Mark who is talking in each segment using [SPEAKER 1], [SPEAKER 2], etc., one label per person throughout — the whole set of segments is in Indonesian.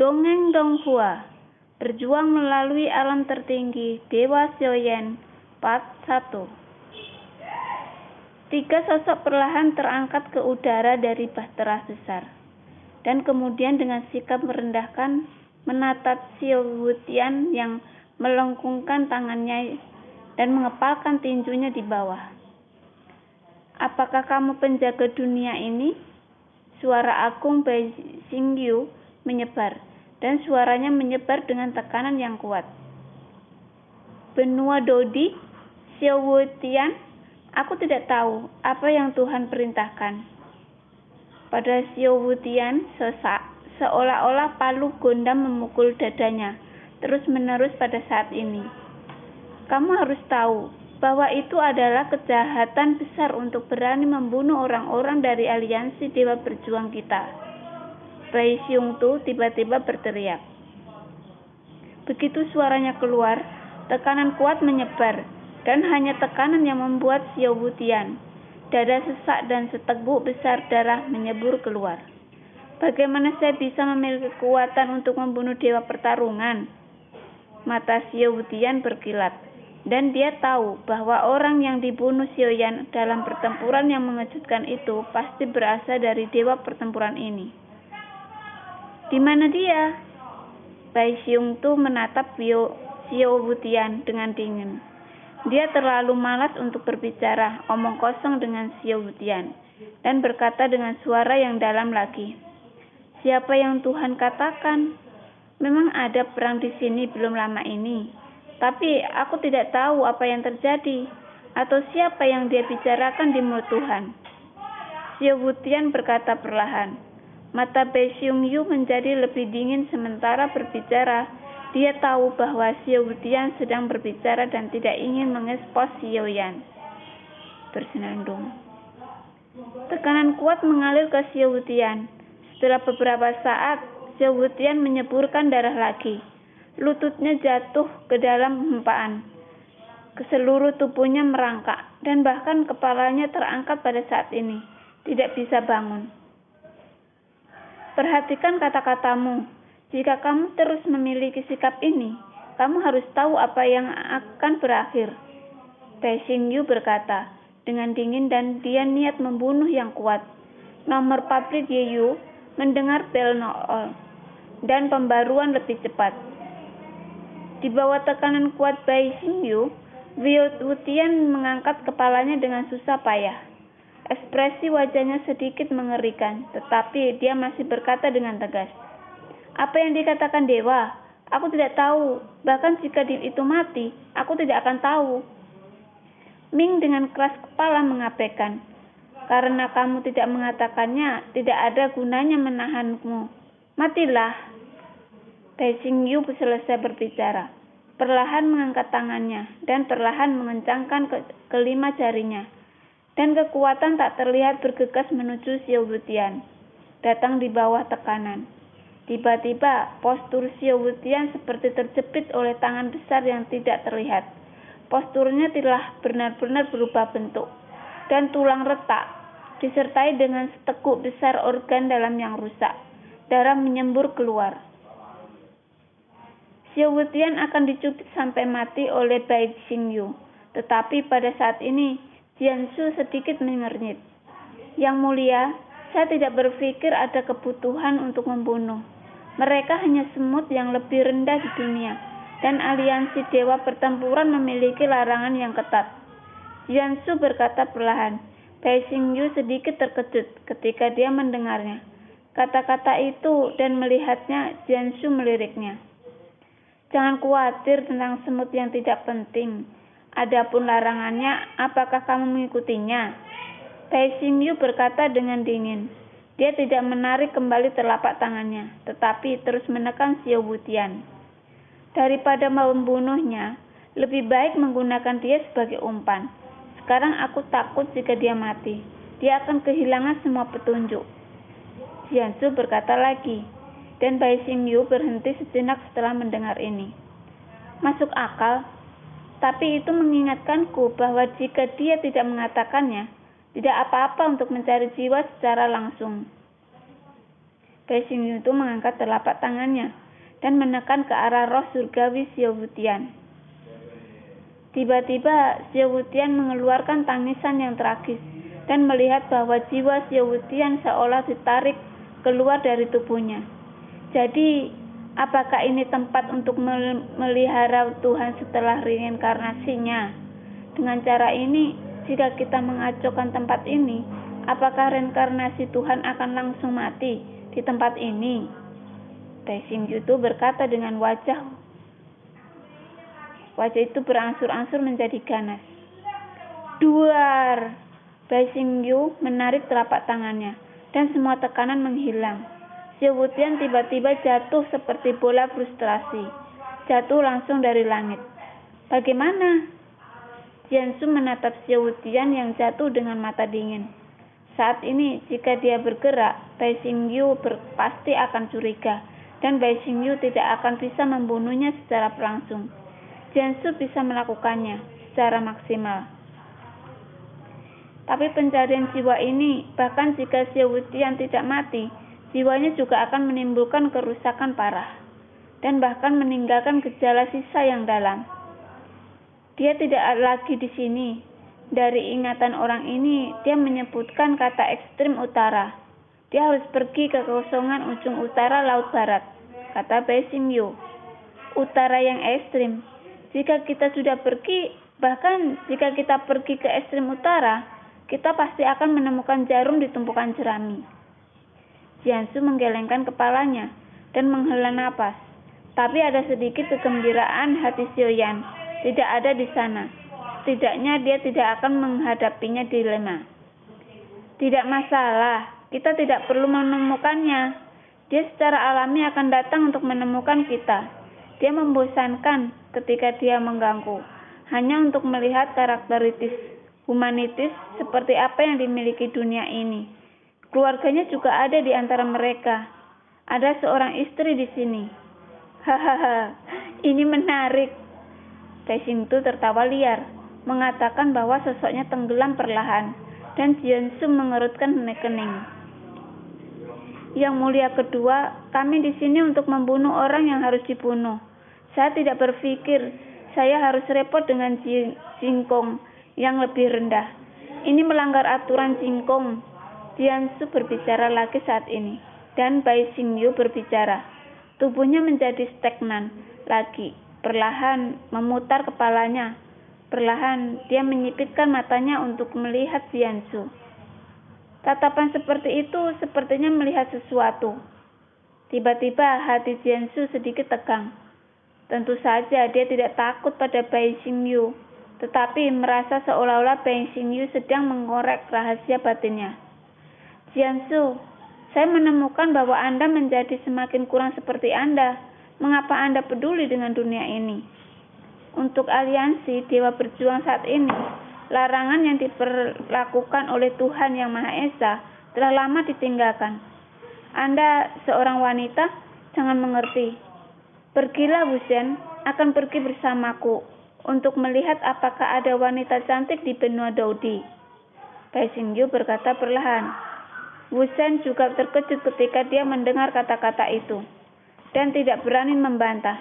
[SPEAKER 1] Dongeng Donghua, berjuang melalui alam tertinggi, Dewa Xiaoyan, Part 1. 3 sosok perlahan terangkat ke udara dari bahtera besar, dan kemudian dengan sikap merendahkan menatap Xiao Wutian yang melengkungkan tangannya dan mengepalkan tinjunya di bawah. Apakah kamu penjaga dunia ini? Suara agung Bai Xingyu menyebar, dan suaranya menyebar dengan tekanan yang kuat. Benua Dodi, Xiao Wutian, aku tidak tahu apa yang Tuhan perintahkan. Pada Xiao Wutian sesak, seolah-olah palu gondam memukul dadanya terus-menerus pada saat ini. Kamu harus tahu bahwa itu adalah kejahatan besar untuk berani membunuh orang-orang dari aliansi Dewa Berjuang kita. Bai Xiongtu tiba-tiba berteriak. Begitu suaranya keluar, tekanan kuat menyebar, dan hanya tekanan yang membuat Xiao Wutian, dada sesak dan seteguk besar darah menyembur keluar. Bagaimana saya bisa memiliki kekuatan untuk membunuh dewa pertarungan? Mata Xiao Wutian berkilat, dan dia tahu bahwa orang yang dibunuh Xiaoyan dalam pertempuran yang mengejutkan itu pasti berasal dari dewa pertempuran ini. Di mana dia? Bai Xiongtu menatap Xiao Wutian dengan dingin. Dia terlalu malas untuk berbicara omong kosong dengan Xiao Wutian, dan berkata dengan suara yang dalam lagi. Siapa yang Tuhan katakan? Memang ada perang di sini belum lama ini, tapi aku tidak tahu apa yang terjadi, atau siapa yang dia bicarakan di mulut Tuhan. Xiao Wutian berkata perlahan. Mata Bai Xingyu menjadi lebih dingin sementara berbicara. Dia tahu bahwa Xiao Wutian sedang berbicara dan tidak ingin mengekspos Xiaoyan. Bersenandung. Tekanan kuat mengalir ke Xiao Wutian. Setelah beberapa saat, Xiao Wutian menyeburkan darah lagi. Lututnya jatuh ke dalam hempaan. Seluruh tubuhnya merangkak, dan bahkan kepalanya terangkat pada saat ini. Tidak bisa bangun. Perhatikan kata-katamu. Jika kamu terus memiliki sikap ini, kamu harus tahu apa yang akan berakhir. Bai Xingyu berkata dengan dingin, dan dia niat membunuh yang kuat. Nomor pabrik Yeyu mendengar bel Noel, dan pembaruan lebih cepat. Di bawah tekanan kuat Bai Xingyu, Wutian mengangkat kepalanya dengan susah payah. Ekspresi wajahnya sedikit mengerikan, tetapi dia masih berkata dengan tegas. Apa yang dikatakan dewa? Aku tidak tahu. Bahkan jika itu mati, aku tidak akan tahu. Ming dengan keras kepala mengabaikan. Karena kamu tidak mengatakannya, tidak ada gunanya menahanmu. Matilah. Bai Xingyu selesai berbicara. Perlahan mengangkat tangannya, dan perlahan mengencangkan kelima jarinya. Dan kekuatan tak terlihat bergegas menuju Xiao Wutian, datang di bawah tekanan. Tiba-tiba, postur Xiao Wutian seperti terjepit oleh tangan besar yang tidak terlihat. Posturnya telah benar-benar berubah bentuk, dan tulang retak, disertai dengan seteguk besar organ dalam yang rusak. Darah menyembur keluar. Xiao Wutian akan dicubit sampai mati oleh Bai Xingyu, tetapi pada saat ini, Jianshu sedikit mengernyit. Yang mulia, saya tidak berpikir ada kebutuhan untuk membunuh. Mereka hanya semut yang lebih rendah di dunia, dan aliansi dewa pertempuran memiliki larangan yang ketat. Jianshu berkata perlahan. Bai Xingyu sedikit terkejut ketika dia mendengarnya. Kata-kata itu dan melihatnya, Jianshu meliriknya. Jangan khawatir tentang semut yang tidak penting. Adapun larangannya, apakah kamu mengikutinya? Bai Xingyu berkata dengan dingin. Dia tidak menarik kembali telapak tangannya, tetapi terus menekan Xiao Wutian. Daripada membunuhnya, lebih baik menggunakan dia sebagai umpan. Sekarang aku takut jika dia mati. Dia akan kehilangan semua petunjuk. Jianshu berkata lagi, dan Bai Xingyu berhenti sejenak setelah mendengar ini. Masuk akal. Tapi itu mengingatkanku bahwa jika dia tidak mengatakannya, tidak apa-apa untuk mencari jiwa secara langsung. Bai Xingyu itu mengangkat telapak tangannya dan menekan ke arah roh surgawi Xiao Wutian. Tiba-tiba Xiao Wutian mengeluarkan tangisan yang tragis dan melihat bahwa jiwa Xiao Wutian seolah ditarik keluar dari tubuhnya. Jadi, apakah ini tempat untuk melihara Tuhan setelah reinkarnasinya? Dengan cara ini, jika kita mengacaukan tempat ini, apakah reinkarnasi Tuhan akan langsung mati di tempat ini? Bai Xingyu itu berkata dengan wajah itu berangsur-angsur menjadi ganas. Duar! Bai Xingyu menarik telapak tangannya dan semua tekanan menghilang. Xiao Wutian tiba-tiba jatuh seperti bola frustrasi. Jatuh langsung dari langit. Bagaimana? Jiansu menatap Xiao Wutian yang jatuh dengan mata dingin. Saat ini, jika dia bergerak, Bai Xingyu pasti akan curiga, dan Bai Xingyu tidak akan bisa membunuhnya secara langsung. Jiansu bisa melakukannya secara maksimal. Tapi pencarian jiwa ini, bahkan jika Xiao Wutian tidak mati, jiwanya juga akan menimbulkan kerusakan parah, dan bahkan meninggalkan gejala sisa yang dalam. Dia tidak lagi di sini. Dari ingatan orang ini, dia menyebutkan kata ekstrim utara. Dia harus pergi ke kekosongan ujung utara laut barat, kata Bai Xingyu. Utara yang ekstrim. Jika kita sudah pergi, bahkan jika kita pergi ke ekstrim utara, kita pasti akan menemukan jarum di tumpukan jerami. Jiansu menggelengkan kepalanya dan menghela napas. Tapi ada sedikit kegembiraan hati Xiaoyan. Tidak ada di sana. Setidaknya dia tidak akan menghadapinya dilema. Tidak masalah, kita tidak perlu menemukannya. Dia secara alami akan datang untuk menemukan kita. Dia membosankan ketika dia mengganggu, hanya untuk melihat karakteristik humanitis seperti apa yang dimiliki dunia ini. Keluarganya juga ada di antara mereka. Ada seorang istri di sini. Hahaha, ini menarik. Bai Xingyu tertawa liar, mengatakan bahwa sosoknya tenggelam perlahan, dan Jiansu mengerutkan kening. Yang mulia kedua, kami di sini untuk membunuh orang yang harus dibunuh. Saya tidak berpikir saya harus repot dengan jingkong yang lebih rendah. Ini melanggar aturan jingkong. Jiansu berbicara lagi saat ini, dan Bai Xingyu berbicara. Tubuhnya menjadi stagnan lagi. Perlahan memutar kepalanya. Perlahan dia menyipitkan matanya untuk melihat Jiansu. Tatapan seperti itu sepertinya melihat sesuatu. Tiba-tiba hati Jiansu sedikit tegang. Tentu saja dia tidak takut pada Bai Xingyu, tetapi merasa seolah-olah Bai Xingyu sedang mengorek rahasia batinnya. Jiansu, saya menemukan bahwa Anda menjadi semakin kurang seperti Anda. Mengapa Anda peduli dengan dunia ini? Untuk aliansi Dewa Berjuang saat ini, larangan yang diperlakukan oleh Tuhan Yang Maha Esa telah lama ditinggalkan. Anda seorang wanita, jangan mengerti. Pergilah Wuzen, akan pergi bersamaku untuk melihat apakah ada wanita cantik di benua Daudi. Bai Xingyu berkata perlahan. Wuzen juga terkejut ketika dia mendengar kata-kata itu, dan tidak berani membantah.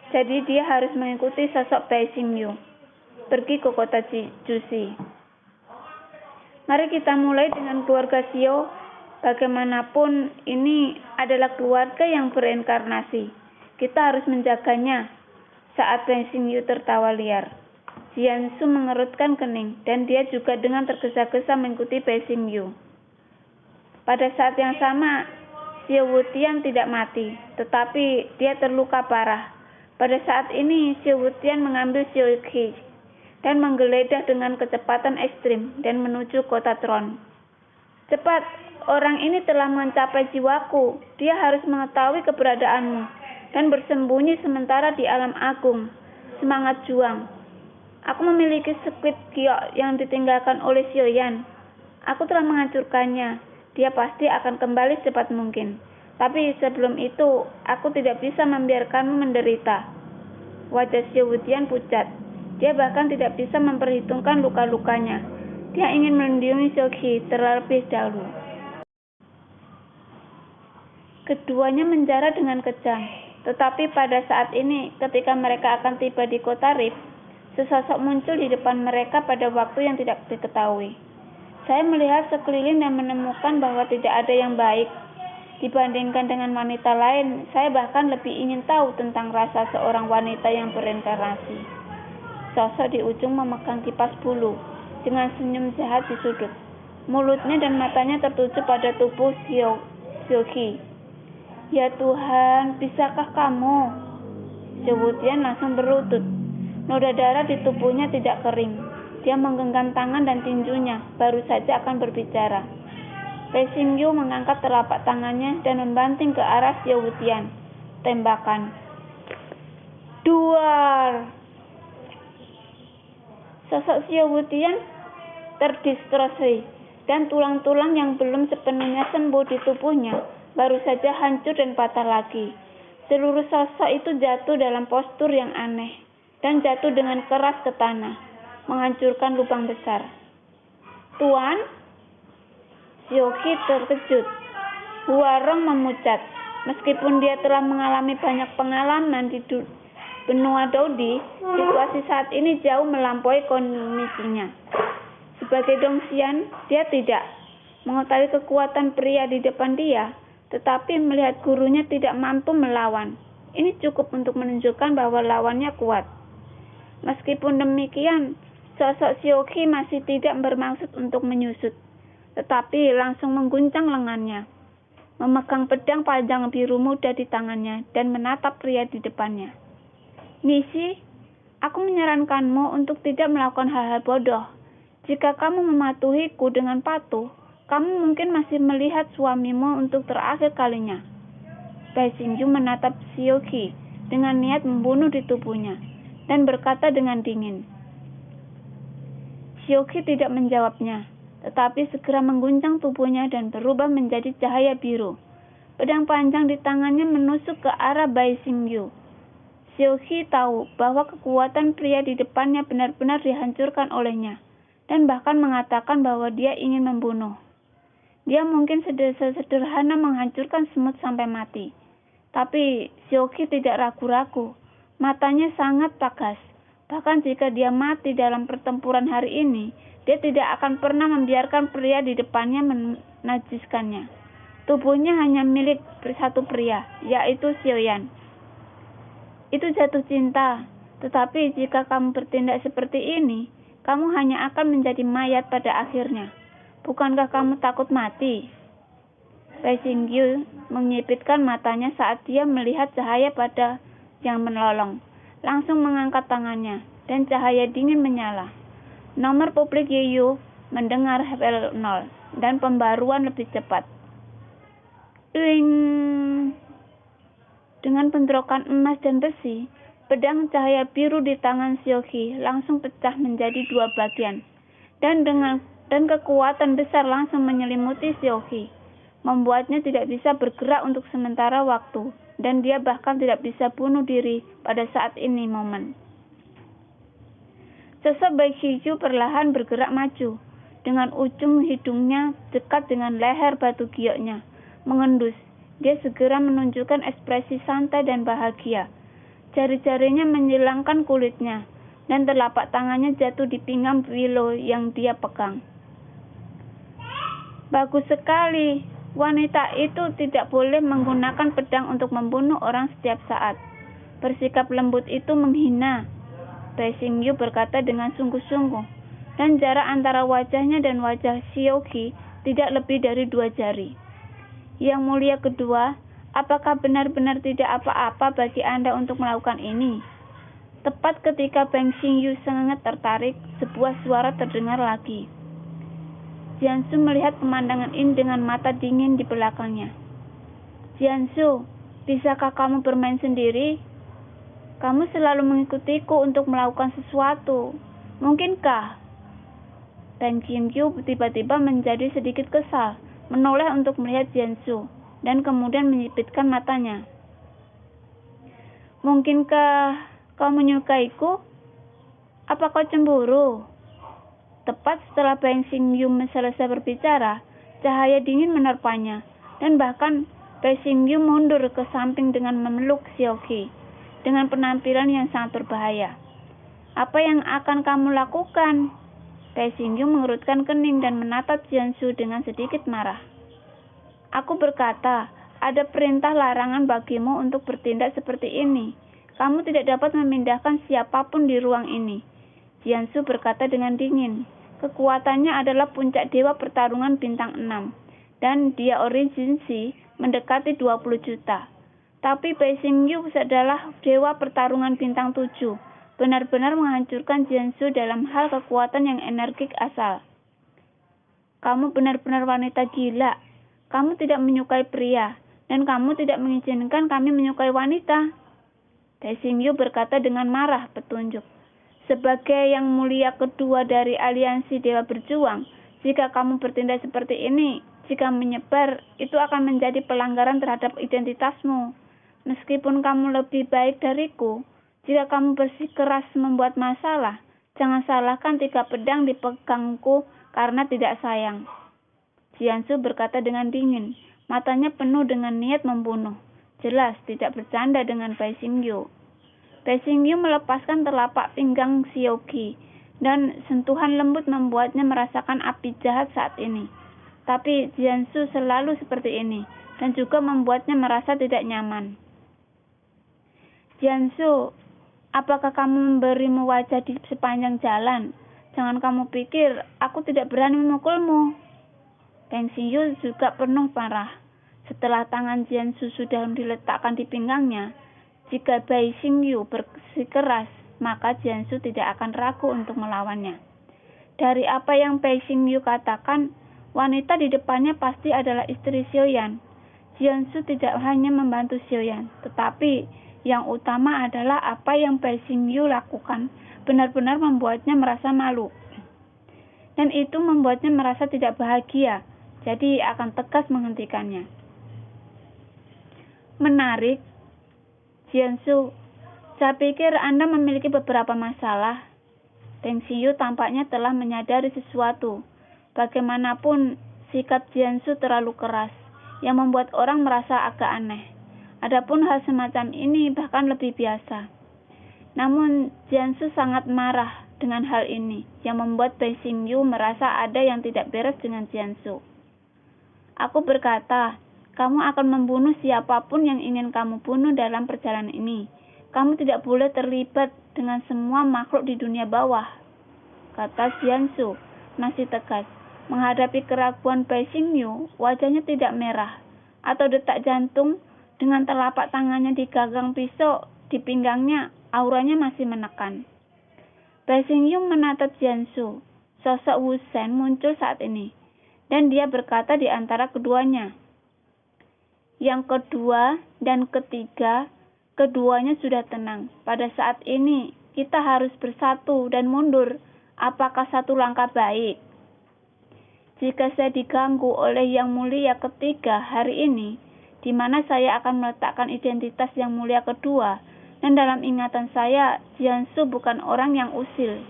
[SPEAKER 1] Jadi dia harus mengikuti sosok Bai Xingyu. Pergi ke kota Jusi. Mari kita mulai dengan keluarga Xiao. Bagaimanapun ini adalah keluarga yang bereinkarnasi. Kita harus menjaganya. Saat Bai Xingyu tertawa liar, Jiansu mengerutkan kening, dan dia juga dengan tergesa-gesa mengikuti Bai Xingyu. Pada saat yang sama, Xiao Wutian tidak mati, tetapi dia terluka parah. Pada saat ini, Xiao Wutian mengambil Xiao Qi dan menggeledah dengan kecepatan ekstrim dan menuju kota Tron. Cepat, orang ini telah mencapai jiwaku. Dia harus mengetahui keberadaanmu dan bersembunyi sementara di alam agung. Semangat juang. Aku memiliki squid giok yang ditinggalkan oleh Xiaoyan. Aku telah menghancurkannya. Dia pasti akan kembali secepat mungkin. Tapi sebelum itu, aku tidak bisa membiarkanmu menderita. Wajah Xiao Wutian pucat. Dia bahkan tidak bisa memperhitungkan luka-lukanya. Dia ingin melindungi Xiao Qi terlebih dahulu. Keduanya menjara dengan kejam. Tetapi pada saat ini, ketika mereka akan tiba di kota Rif, sesosok muncul di depan mereka pada waktu yang tidak diketahui. Saya melihat sekeliling dan menemukan bahwa tidak ada yang baik. Dibandingkan dengan wanita lain, saya bahkan lebih ingin tahu tentang rasa seorang wanita yang bereinkarnasi. Sosok di ujung memegang kipas bulu, dengan senyum jahat di sudut. Mulutnya dan matanya tertuju pada tubuh Xiaoqi. Ya Tuhan, bisakah kamu? Xiaotian langsung berlutut. Noda darah di tubuhnya tidak kering. Dia menggenggam tangan dan tinjunya, baru saja akan berbicara. Bei Xingyu mengangkat telapak tangannya dan membanting ke arah Xiaotian. Tembakan. Duar! Sosok Xiaotian terdistorsi, dan tulang-tulang yang belum sepenuhnya sembuh di tubuhnya baru saja hancur dan patah lagi. Seluruh sosok itu jatuh dalam postur yang aneh dan jatuh dengan keras ke tanah, menghancurkan lubang besar. Tuan, Xiaoqi terkejut. Huarong memucat. Meskipun dia telah mengalami banyak pengalaman di benua Daodi, situasi saat ini jauh melampaui kondisinya. Sebagai Dongxian, dia tidak mengetahui kekuatan pria di depan dia, tetapi melihat gurunya tidak mampu melawan. Ini cukup untuk menunjukkan bahwa lawannya kuat. Meskipun demikian, sosok Xiaoqi masih tidak bermaksud untuk menyusut, tetapi langsung mengguncang lengannya, memegang pedang panjang biru muda di tangannya dan menatap pria di depannya. Nishi, aku menyarankanmu untuk tidak melakukan hal-hal bodoh. Jika kamu mematuhiku dengan patuh, kamu mungkin masih melihat suamimu untuk terakhir kalinya. Bei Xingyu menatap Xiaoqi dengan niat membunuh di tubuhnya dan berkata dengan dingin. Xiaoqi tidak menjawabnya, tetapi segera mengguncang tubuhnya dan berubah menjadi cahaya biru. Pedang panjang di tangannya menusuk ke arah Bei Xingyu. Xiaoqi tahu bahwa kekuatan pria di depannya benar-benar dihancurkan olehnya, dan bahkan mengatakan bahwa dia ingin membunuh. Dia mungkin sederhana menghancurkan semut sampai mati. Tapi Xiaoqi tidak ragu-ragu. Matanya sangat tegas. Bahkan jika dia mati dalam pertempuran hari ini, dia tidak akan pernah membiarkan pria di depannya menajiskannya. Tubuhnya hanya milik satu pria, yaitu Xiaoyan. Itu jatuh cinta. Tetapi jika kamu bertindak seperti ini, kamu hanya akan menjadi mayat pada akhirnya. Bukankah kamu takut mati? Bei Xingyu menyipitkan matanya saat dia melihat cahaya pada yang menolong. Langsung mengangkat tangannya, dan cahaya dingin menyala. Nomor publik Yeyu mendengar bel 0, dan pembaruan lebih cepat. Ding! Dengan bentrokan emas dan besi, pedang cahaya biru di tangan Xiaoqi langsung pecah menjadi dua bagian, dan kekuatan besar langsung menyelimuti Xiaoqi, membuatnya tidak bisa bergerak untuk sementara waktu, dan dia bahkan tidak bisa bunuh diri pada saat ini momen. Sosok Bei Xingyu perlahan bergerak maju, dengan ujung hidungnya dekat dengan leher batu gioknya, mengendus. Dia segera menunjukkan ekspresi santai dan bahagia. Jari-jarinya menyilangkan kulitnya, dan telapak tangannya jatuh di pinggang Willow yang dia pegang. Bagus sekali. Wanita itu tidak boleh menggunakan pedang untuk membunuh orang setiap saat. Bersikap lembut itu menghina. Bei Xingyu berkata dengan sungguh-sungguh, dan jarak antara wajahnya dan wajah Xiaoqi tidak lebih dari 2 jari. Yang mulia kedua, apakah benar-benar tidak apa-apa bagi Anda untuk melakukan ini? Tepat ketika Bei Xingyu sangat tertarik, sebuah suara terdengar lagi. Jiansu melihat pemandangan ini dengan mata dingin di belakangnya. Jiansu, bisakah kamu bermain sendiri? Kamu selalu mengikutiku untuk melakukan sesuatu. Mungkinkah? Bei Xingyu tiba-tiba menjadi sedikit kesal, menoleh untuk melihat Jiansu, dan kemudian menyipitkan matanya. Mungkinkah kau menyukaiku? Apa kau cemburu? Tepat setelah Bei Xingyu selesai berbicara, cahaya dingin menerpanya, dan bahkan Bai Xingyu mundur ke samping dengan memeluk Xiaoqi dengan penampilan yang sangat berbahaya. Apa yang akan kamu lakukan? Bai Xingyu mengerutkan kening dan menatap Jianzhu dengan sedikit marah. Aku berkata, ada perintah larangan bagimu untuk bertindak seperti ini. Kamu tidak dapat memindahkan siapapun di ruang ini. Jianzhu berkata dengan dingin. Kekuatannya adalah puncak dewa pertarungan bintang 6. Dan dia originsi mendekati 20 juta. Tapi Bai Xingyu adalah dewa pertarungan bintang 7. Benar-benar menghancurkan Jianzhu dalam hal kekuatan yang energik asal. Kamu benar-benar wanita gila. Kamu tidak menyukai pria. Dan kamu tidak mengizinkan kami menyukai wanita. Bai Xingyu berkata dengan marah petunjuk. Sebagai yang mulia kedua dari aliansi Dewa Berjuang, jika kamu bertindak seperti ini, jika menyebar, itu akan menjadi pelanggaran terhadap identitasmu. Meskipun kamu lebih baik dariku, jika kamu bersikeras membuat masalah, jangan salahkan 3 pedang dipegangku karena tidak sayang. Jianzhu berkata dengan dingin, matanya penuh dengan niat membunuh. Jelas tidak bercanda dengan Bai Xingyu. Bai Xingyu melepaskan telapak pinggang Xiaoqi, dan sentuhan lembut membuatnya merasakan api jahat saat ini. Tapi Jianzhu selalu seperti ini, dan juga membuatnya merasa tidak nyaman. Jianzhu, apakah kamu memberimu wajah di sepanjang jalan? Jangan kamu pikir aku tidak berani memukulmu. Bai Xingyu juga penuh marah. Setelah tangan Jianzhu sudah diletakkan di pinggangnya, jika Bai Xingyu bersikeras, maka Jianzhu tidak akan ragu untuk melawannya. Dari apa yang Bai Xingyu katakan, wanita di depannya pasti adalah istri Xiaoyan. Jianzhu tidak hanya membantu Xiaoyan, tetapi yang utama adalah apa yang Bai Xingyu lakukan benar-benar membuatnya merasa malu. Dan itu membuatnya merasa tidak bahagia, jadi akan tegas menghentikannya. Menarik, Jianzhu, saya pikir Anda memiliki beberapa masalah. Bai Xingyu tampaknya telah menyadari sesuatu. Bagaimanapun, sikap Jianzhu terlalu keras, yang membuat orang merasa agak aneh. Adapun hal semacam ini bahkan lebih biasa. Namun, Jianzhu sangat marah dengan hal ini, yang membuat Bai Xingyu merasa ada yang tidak beres dengan Jianzhu. Aku berkata, kamu akan membunuh siapapun yang ingin kamu bunuh dalam perjalanan ini. Kamu tidak boleh terlibat dengan semua makhluk di dunia bawah, kata Jianzhu, masih tegas. Menghadapi keraguan Bai Xingyu, wajahnya tidak merah, atau detak jantung dengan telapak tangannya digagang pisau di pinggangnya, auranya masih menekan. Bai Xingyu menatap Jianzhu. Sosok Wu Shen muncul saat ini, dan dia berkata di antara keduanya. Yang kedua dan ketiga, keduanya sudah tenang. Pada saat ini, kita harus bersatu dan mundur. Apakah satu langkah baik? Jika saya diganggu oleh yang mulia ketiga hari ini, di mana saya akan meletakkan identitas yang mulia kedua, dan dalam ingatan saya, Jianzhu bukan orang yang usil.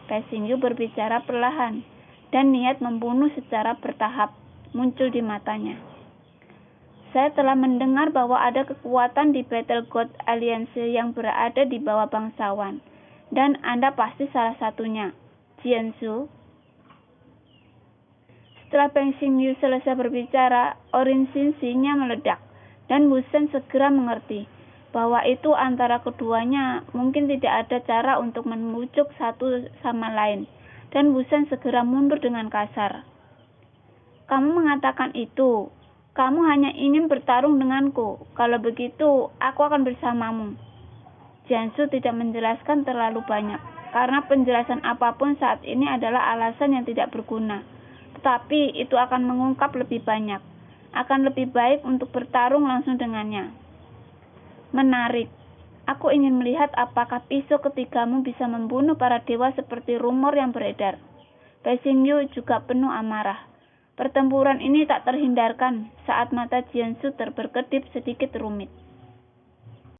[SPEAKER 1] Bai Xingyu berbicara perlahan, dan niat membunuh secara bertahap muncul di matanya. Saya telah mendengar bahwa ada kekuatan di Battle God Alliance yang berada di bawah bangsawan, dan Anda pasti salah satunya, Jianzhu. Setelah Bai Xingyu selesai berbicara, orisinsinya meledak, dan Wu Shen segera mengerti bahwa itu antara keduanya mungkin tidak ada cara untuk membujuk satu sama lain, dan Wu Shen segera mundur dengan kasar. Kamu mengatakan itu, kamu hanya ingin bertarung denganku, kalau begitu aku akan bersamamu. Jianzhu tidak menjelaskan terlalu banyak, karena penjelasan apapun saat ini adalah alasan yang tidak berguna. Tetapi itu akan mengungkap lebih banyak. Akan lebih baik untuk bertarung langsung dengannya. Menarik. Aku ingin melihat apakah pisau ketigamu bisa membunuh para dewa seperti rumor yang beredar. Bai Xingyu juga penuh amarah. Pertempuran ini tak terhindarkan saat mata Jianzhu berkedip sedikit rumit.